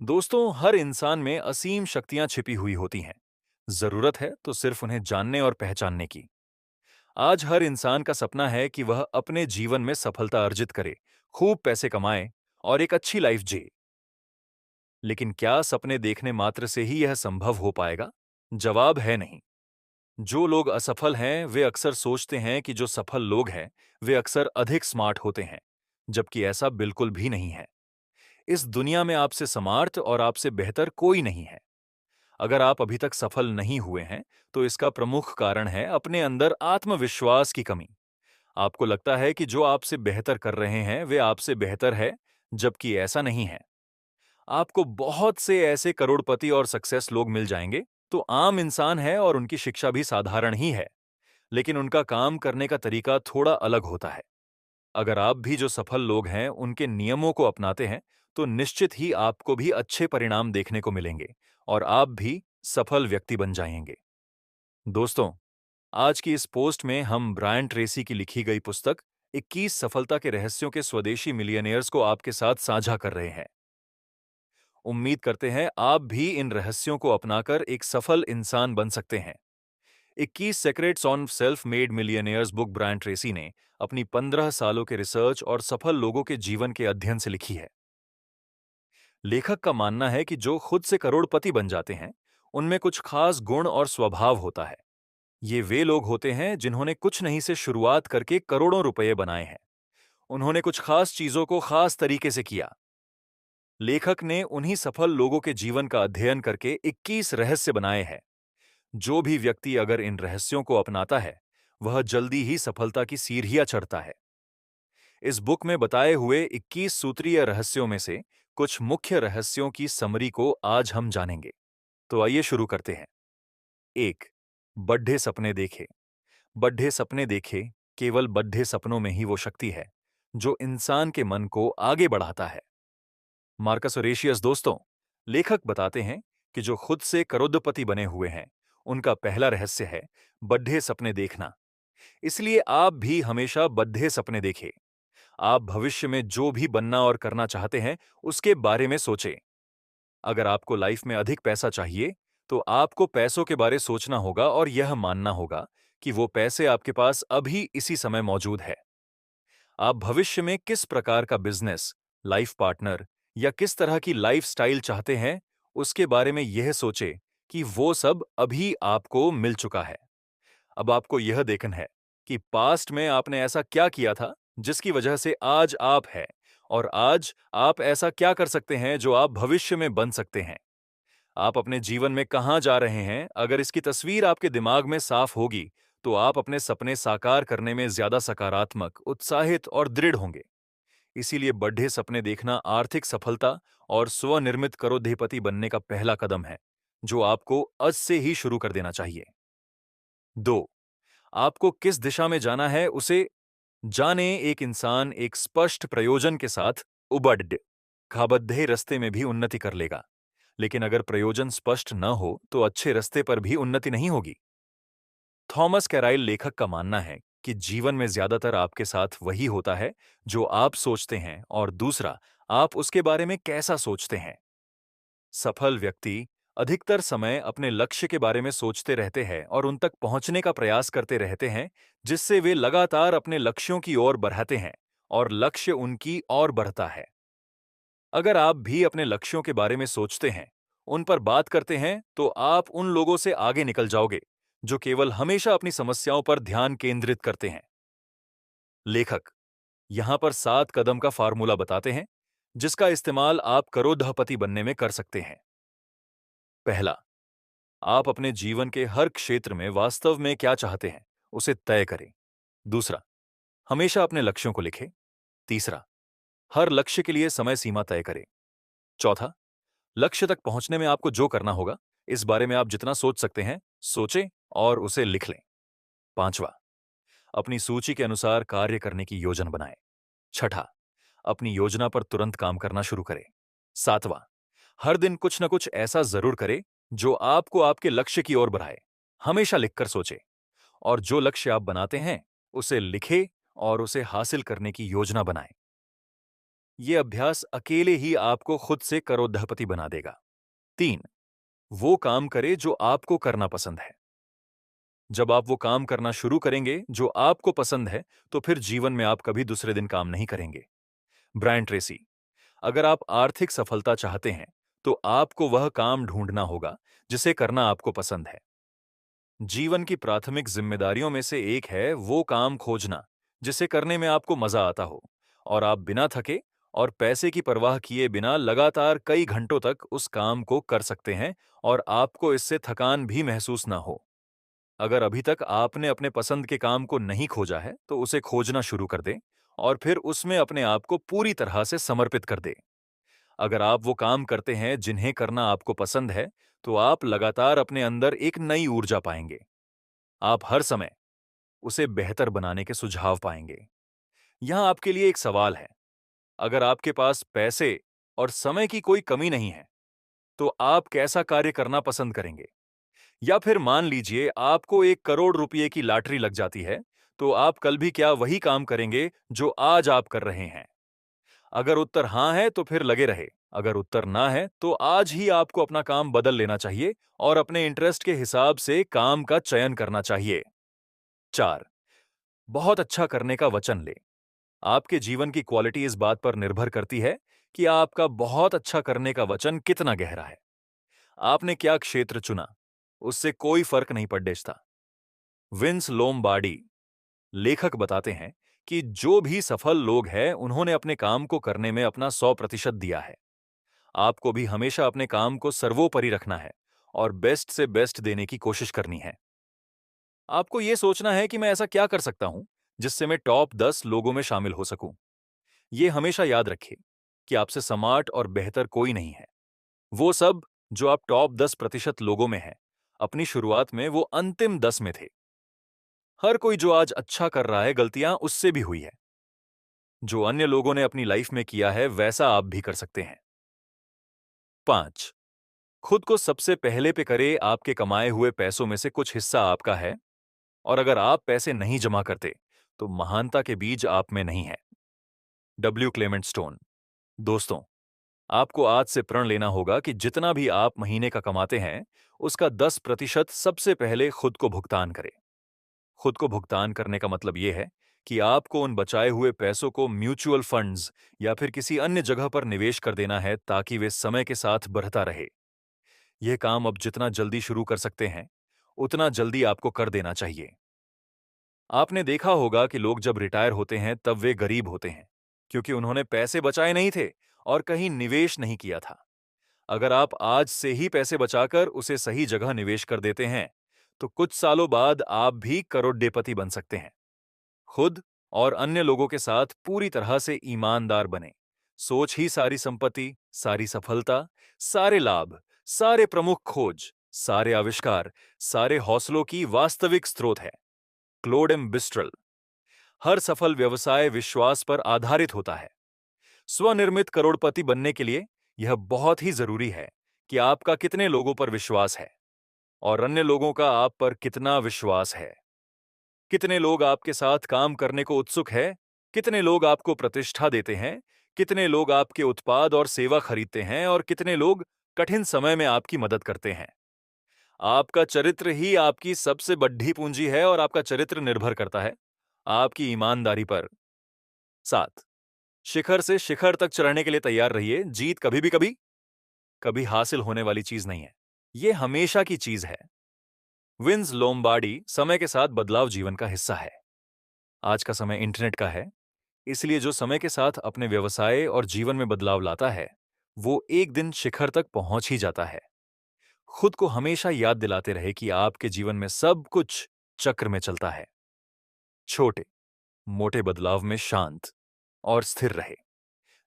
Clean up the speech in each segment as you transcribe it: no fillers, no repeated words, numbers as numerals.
दोस्तों, हर इंसान में असीम शक्तियां छिपी हुई होती हैं। जरूरत है तो सिर्फ उन्हें जानने और पहचानने की। आज हर इंसान का सपना है कि वह अपने जीवन में सफलता अर्जित करे, खूब पैसे कमाए और एक अच्छी लाइफ जिए। लेकिन क्या सपने देखने मात्र से ही यह संभव हो पाएगा? जवाब है नहीं। जो लोग असफल हैं वे अक्सर सोचते हैं कि जो सफल लोग हैं वे अक्सर अधिक स्मार्ट होते हैं, जबकि ऐसा बिल्कुल भी नहीं है। इस दुनिया में आपसे स्मार्ट और आपसे बेहतर कोई नहीं है। अगर आप अभी तक सफल नहीं हुए हैं, तो इसका प्रमुख कारण है अपने अंदर आत्मविश्वास की कमी। आपको लगता है कि जो आपसे बेहतर कर रहे हैं, वे आपसे बेहतर है, जबकि ऐसा नहीं है। आपको बहुत से ऐसे करोड़पति और सक्सेस लोग मिल जाएंगे, तो आम इंसान है और उनकी शिक्षा भी साधारण ही है, लेकिन उनका काम करने का तरीका थोड़ा अलग होता है। अगर आप भी जो सफल लोग हैं, उनके नियमों को अपनाते हैं, तो निश्चित ही आपको भी अच्छे परिणाम देखने को मिलेंगे और आप भी सफल व्यक्ति बन जाएंगे। दोस्तों, आज की इस पोस्ट में हम ब्रायन ट्रेसी की लिखी गई पुस्तक 21 सफलता के रहस्यों के स्वदेशी मिलियनेयर्स को आपके साथ साझा कर रहे हैं। उम्मीद करते हैं आप भी इन रहस्यों को अपनाकर एक सफल इंसान बन सकते हैं। 21 secrets on self made millionaires book Brian Tracy ने अपनी 15 सालों के रिसर्च और सफल लोगों के जीवन के अध्ययन से लिखी है। लेखक का मानना है कि जो खुद से करोड़पति बन जाते हैं, उनमें कुछ खास गुण और स्वभाव होता है। ये वे लोग होते हैं जिन्होंने कुछ नहीं से शुरुआत करके करोड़ों रुपए बनाए हैं। उन्होंने कुछ खास चीजों को खास तरीके से किया। लेखक ने उन्हीं सफल लोगों के जीवन का अध्ययन करके 21 रहस्य बनाए हैं। जो भी व्यक्ति अगर इन रहस्यों को अपनाता है, वह जल्दी ही सफलता की सीढ़ियां चढ़ता है। इस बुक में बताए हुए 21 सूत्रीय रहस्यों में से कुछ मुख्य रहस्यों की समरी को आज हम जानेंगे। तो आइए शुरू करते हैं। 1. बड्ढे सपने देखे। बड्ढे सपने देखे, केवल बड्ढे सपनों में ही वो शक्ति है जो इंसान के मन को आगे बढ़ाता है। मार्कस ऑरेशियस। दोस्तों, लेखक बताते हैं कि जो खुद से करोड़पति बने हुए हैं, उनका पहला रहस्य है बड्ढे सपने देखना। इसलिए आप भी हमेशा बड्ढे सपने देखें। आप भविष्य में जो भी बनना और करना चाहते हैं, उसके बारे में सोचें। अगर आपको लाइफ में अधिक पैसा चाहिए, तो आपको पैसों के बारे सोचना होगा और यह मानना होगा कि वो पैसे आपके पास अभी इसी समय मौजूद है। आप भविष्य में किस प्रकार का बिजनेस, लाइफ पार्टनर या किस तरह की लाइफ स्टाइल चाहते हैं, उसके बारे में यह सोचें कि वो सब अभी आपको मिल चुका है। अब आपको यह देखना है कि पास्ट में आपने ऐसा क्या किया था जिसकी वजह से आज आप है, और आज आप ऐसा क्या कर सकते हैं जो आप भविष्य में बन सकते हैं। आप अपने जीवन में कहां जा रहे हैं, अगर इसकी तस्वीर आपके दिमाग में साफ होगी, तो आप अपने सपने साकार करने में ज्यादा सकारात्मक, उत्साहित और दृढ़ होंगे। इसीलिए बड़े सपने देखना आर्थिक सफलता और स्वनिर्मित करोड़पति बनने का पहला कदम है, जो आपको आज से ही शुरू कर देना चाहिए। 2. आपको किस दिशा में जाना है उसे जाने। एक इंसान एक स्पष्ट प्रयोजन के साथ उबड़ खाबद्दे रास्ते में भी उन्नति कर लेगा, लेकिन अगर प्रयोजन स्पष्ट न हो तो अच्छे रास्ते पर भी उन्नति नहीं होगी। थॉमस कैराइल लेखक का मानना है कि जीवन में ज्यादातर आपके साथ वही होता है जो आप सोचते हैं, और दूसरा, आप उसके बारे में कैसा सोचते हैं। सफल व्यक्ति अधिकतर समय अपने लक्ष्य के बारे में सोचते रहते हैं और उन तक पहुंचने का प्रयास करते रहते हैं, जिससे वे लगातार अपने लक्ष्यों की ओर बढ़ाते हैं और लक्ष्य उनकी ओर बढ़ता है। अगर आप भी अपने लक्ष्यों के बारे में सोचते हैं, उन पर बात करते हैं, तो आप उन लोगों से आगे निकल जाओगे जो केवल हमेशा अपनी समस्याओं पर ध्यान केंद्रित करते हैं। लेखक यहां पर 7 कदम का फार्मूला बताते हैं, जिसका इस्तेमाल आप करोड़पति बनने में कर सकते हैं। पहला, आप अपने जीवन के हर क्षेत्र में वास्तव में क्या चाहते हैं, उसे तय करें। दूसरा, हमेशा अपने लक्ष्यों को लिखें। तीसरा, हर लक्ष्य के लिए समय सीमा तय करें। चौथा, लक्ष्य तक पहुंचने में आपको जो करना होगा, इस बारे में आप जितना सोच सकते हैं, सोचें और उसे लिख लें। पांचवा, अपनी सूची के अनुसार कार्य करने की योजना बनाएं। छठा, अपनी योजना पर तुरंत काम करना शुरू करें। सातवां, हर दिन कुछ न कुछ ऐसा जरूर करें जो आपको आपके लक्ष्य की ओर बढ़ाए। हमेशा लिखकर सोचें, और जो लक्ष्य आप बनाते हैं, उसे लिखें और उसे हासिल करने की योजना बनाएं। ये अभ्यास अकेले ही आपको खुद से करोड़पति बना देगा। 3. वो काम करे जो आपको करना पसंद है। जब आप वो काम करना शुरू करेंगे जो आपको पसंद है, तो फिर जीवन में आप कभी दूसरे दिन काम नहीं करेंगे। Brian Tracy. अगर आप आर्थिक सफलता चाहते हैं, तो आपको वह काम ढूंढना होगा जिसे करना आपको पसंद है। जीवन की प्राथमिक जिम्मेदारियों में से एक है वो काम खोजना जिसे करने में आपको मजा आता हो, और आप बिना थके और पैसे की परवाह किए बिना लगातार कई घंटों तक उस काम को कर सकते हैं और आपको इससे थकान भी महसूस ना हो। अगर अभी तक आपने अपने पसंद के काम को नहीं खोजा है, तो उसे खोजना शुरू कर दें और फिर उसमें अपने आप को पूरी तरह से समर्पित कर दें। अगर आप वो काम करते हैं जिन्हें करना आपको पसंद है, तो आप लगातार अपने अंदर एक नई ऊर्जा पाएंगे। आप हर समय उसे बेहतर बनाने के सुझाव पाएंगे। यहां आपके लिए एक सवाल है। अगर आपके पास पैसे और समय की कोई कमी नहीं है, तो आप कैसा कार्य करना पसंद करेंगे? या फिर मान लीजिए आपको 1 करोड़ रुपए की लॉटरी लग जाती है, तो आप कल भी क्या वही काम करेंगे जो आज आप कर रहे हैं? अगर उत्तर हां है, तो फिर लगे रहे। अगर उत्तर ना है, तो आज ही आपको अपना काम बदल लेना चाहिए और अपने इंटरेस्ट के हिसाब से काम का चयन करना चाहिए। 4. बहुत अच्छा करने का वचन ले। आपके जीवन की क्वालिटी इस बात पर निर्भर करती है कि आपका बहुत अच्छा करने का वचन कितना गहरा है। आपने क्या क्षेत्र चुना, उससे कोई फर्क नहीं पड़ता। विंस लोमबार्डी, लेखक, बताते हैं कि जो भी सफल लोग हैं उन्होंने अपने काम को करने में अपना 100% दिया है। आपको भी हमेशा अपने काम को सर्वोपरि रखना है और बेस्ट से बेस्ट देने की कोशिश करनी है। आपको यह सोचना है कि मैं ऐसा क्या कर सकता हूं जिससे मैं टॉप 10 लोगों में शामिल हो सकूं। ये हमेशा याद रखिए कि आपसे स्मार्ट और बेहतर कोई नहीं है। वो सब जो आप टॉप 10% लोगों में हैं, अपनी शुरुआत में वो अंतिम 10 में थे। हर कोई जो आज अच्छा कर रहा है, गलतियां उससे भी हुई है। जो अन्य लोगों ने अपनी लाइफ में किया है, वैसा आप भी कर सकते हैं। 5. खुद को सबसे पहले पे करे। आपके कमाए हुए पैसों में से कुछ हिस्सा आपका है, और अगर आप पैसे नहीं जमा करते, तो महानता के बीज आप में नहीं है। W Clement stone. दोस्तों, आपको आज से प्रण लेना होगा कि जितना भी आप महीने का कमाते हैं, उसका 10% सबसे पहले खुद को भुगतान करें। खुद को भुगतान करने का मतलब यह है कि आपको उन बचाए हुए पैसों को म्यूचुअल फंड्स या फिर किसी अन्य जगह पर निवेश कर देना है, ताकि वे समय के साथ बढ़ता रहे। यह काम अब जितना जल्दी शुरू कर सकते हैं, उतना जल्दी आपको कर देना चाहिए। आपने देखा होगा कि लोग जब रिटायर होते हैं तब वे गरीब होते हैं, क्योंकि उन्होंने पैसे बचाए नहीं थे और कहीं निवेश नहीं किया था। अगर आप आज से ही पैसे बचाकर उसे सही जगह निवेश कर देते हैं, तो कुछ सालों बाद आप भी करोड़पति बन सकते हैं। खुद और अन्य लोगों के साथ पूरी तरह से ईमानदार बने। सोच ही सारी संपत्ति, सारी सफलता, सारे लाभ, सारे प्रमुख खोज, सारे आविष्कार, सारे हौसलों की वास्तविक स्रोत है। क्लोड एम बिस्ट्रल। हर सफल व्यवसाय विश्वास पर आधारित होता है। स्वनिर्मित करोड़पति बनने के लिए यह बहुत ही जरूरी है कि आपका कितने लोगों पर विश्वास है और अन्य लोगों का आप पर कितना विश्वास है। कितने लोग आपके साथ काम करने को उत्सुक है, कितने लोग आपको प्रतिष्ठा देते हैं, कितने लोग आपके उत्पाद और सेवा खरीदते हैं और कितने लोग कठिन समय में आपकी मदद करते हैं। आपका चरित्र ही आपकी सबसे बड़ी पूंजी है और आपका चरित्र निर्भर करता है आपकी ईमानदारी पर। 7. शिखर से शिखर तक चढ़ने के लिए तैयार रहिए। जीत कभी हासिल होने वाली चीज नहीं है, ये हमेशा की चीज है। विंस लोमबार्डी। समय के साथ बदलाव जीवन का हिस्सा है। आज का समय इंटरनेट का है, इसलिए जो समय के साथ अपने व्यवसाय और जीवन में बदलाव लाता है, वो एक दिन शिखर तक पहुंच ही जाता है। खुद को हमेशा याद दिलाते रहे कि आपके जीवन में सब कुछ चक्र में चलता है। छोटे मोटे बदलाव में शांत और स्थिर रहे।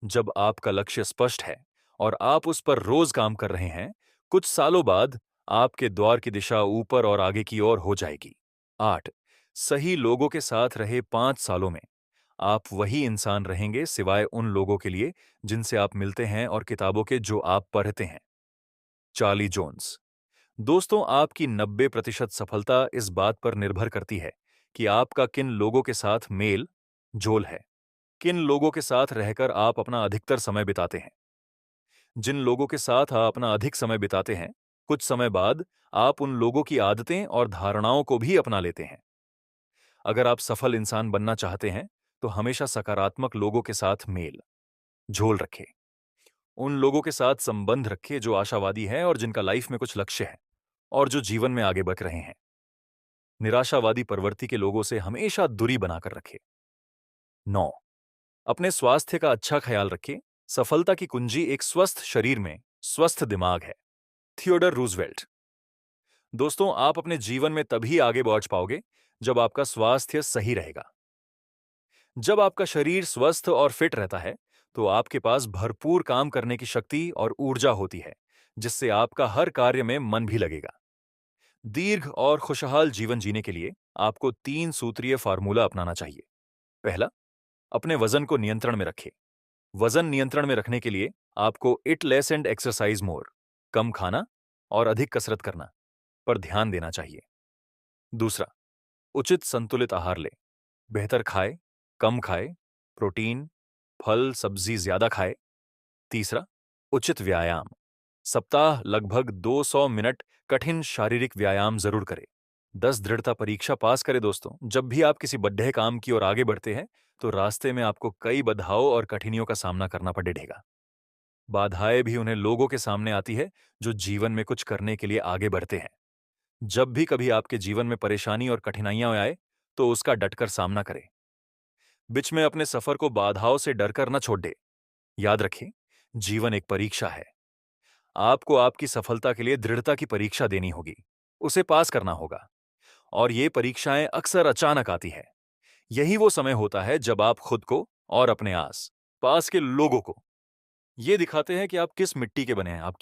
जब आपका लक्ष्य स्पष्ट है और आप उस पर रोज काम कर रहे हैं, कुछ सालों बाद आपके द्वार की दिशा ऊपर और आगे की ओर हो जाएगी। 8. सही लोगों के साथ रहे 5 सालों में आप वही इंसान रहेंगे, सिवाय उन लोगों के लिए जिनसे आप मिलते हैं और किताबों के जो आप पढ़ते हैं। Charlie Jones. दोस्तों, आपकी 90% सफलता इस बात पर निर्भर करती है कि आपका किन लोगों के साथ मेल जोल है। किन लोगों के साथ रहकर आप अपना अधिकतर समय बिताते हैं? जिन लोगों के साथ आप अपना अधिक समय बिताते हैं, कुछ समय बाद आप उन लोगों की आदतें और धारणाओं को भी अपना लेते हैं। अगर आप सफल इंसान बनना चाहते हैं, तो हमेशा सकारात्मक लोगों के साथ मेल झोल रखें। उन लोगों के साथ संबंध रखें जो आशावादी हैं और जिनका लाइफ में कुछ लक्ष्य है और जो जीवन में आगे बढ़ रहे हैं। निराशावादी प्रवृत्ति के लोगों से हमेशा दूरी बनाकर रखें। 9, अपने स्वास्थ्य का अच्छा ख्याल रखें। सफलता की कुंजी एक स्वस्थ शरीर में स्वस्थ दिमाग है। Theodore Roosevelt. दोस्तों, आप अपने जीवन में तभी आगे बढ़ पाओगे जब आपका स्वास्थ्य सही रहेगा। जब आपका शरीर स्वस्थ और फिट रहता है, तो आपके पास भरपूर काम करने की शक्ति और ऊर्जा होती है, जिससे आपका हर कार्य में मन भी लगेगा। दीर्घ और खुशहाल जीवन जीने के लिए आपको 3 सूत्रीय फार्मूला अपनाना चाहिए। पहला, अपने वजन को नियंत्रण में रखें। वजन नियंत्रण में रखने के लिए आपको eat less and exercise more, कम खाना और अधिक कसरत करना पर ध्यान देना चाहिए। दूसरा, उचित संतुलित आहार लें। बेहतर खाए, कम खाए, प्रोटीन, फल, सब्जी ज्यादा खाए। तीसरा, उचित व्यायाम। सप्ताह लगभग 200 मिनट कठिन शारीरिक व्यायाम जरूर करें। 10 दृढ़ता परीक्षा पास करें दोस्तों। जब भी आप किसी बड़े काम की ओर आगे बढ़ते हैं, तो रास्ते में आपको कई बाधाओं और कठिनाइयों का सामना करना पड़ेगा। बाधाएं भी उन्हें लोगों के सामने आती है जो जीवन में कुछ करने के लिए आगे बढ़ते हैं। जब भी कभी आपके जीवन में परेशानी और कठिनाइयां आए, तो उसका डटकर सामना करें। बीच में अपने सफर को बाधाओं से डरकर न छोड़ दे। याद रखें, जीवन एक परीक्षा है। आपको आपकी सफलता के लिए दृढ़ता की परीक्षा देनी होगी, उसे पास करना होगा। और ये परीक्षाएं अक्सर अचानक आती है। यही वो समय होता है जब आप खुद को और अपने आस पास के लोगों को ये दिखाते हैं कि आप किस मिट्टी के बने हैं, आप क्या